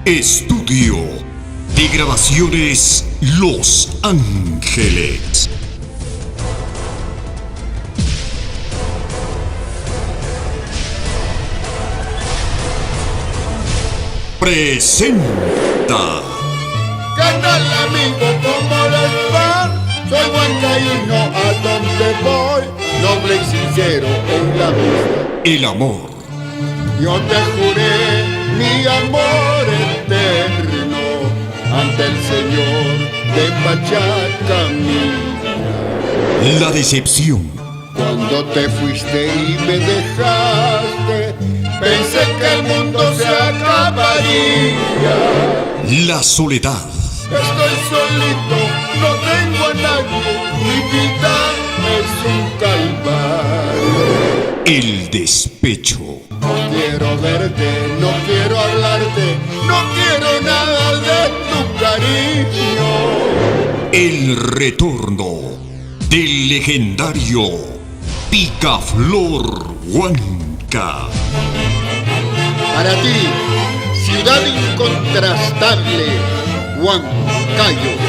Estudio de Grabaciones Los Ángeles. Presenta. Canal amigo, ¿cómo les va? Soy huancaíno, a donde voy, noble y sincero en la vida. El amor. Yo te juré mi amor eterno ante el Señor de Pachacamilla. La decepción. Cuando te fuiste y me dejaste, pensé que el mundo se acabaría. La soledad. Estoy solito, no tengo a nadie, mi vida es un calvario. El despecho. No quiero verte, no quiero hablarte, no quiero nada de tu cariño. El retorno del legendario Picaflor Huanca. Para ti, ciudad incontrastable, Huancayo.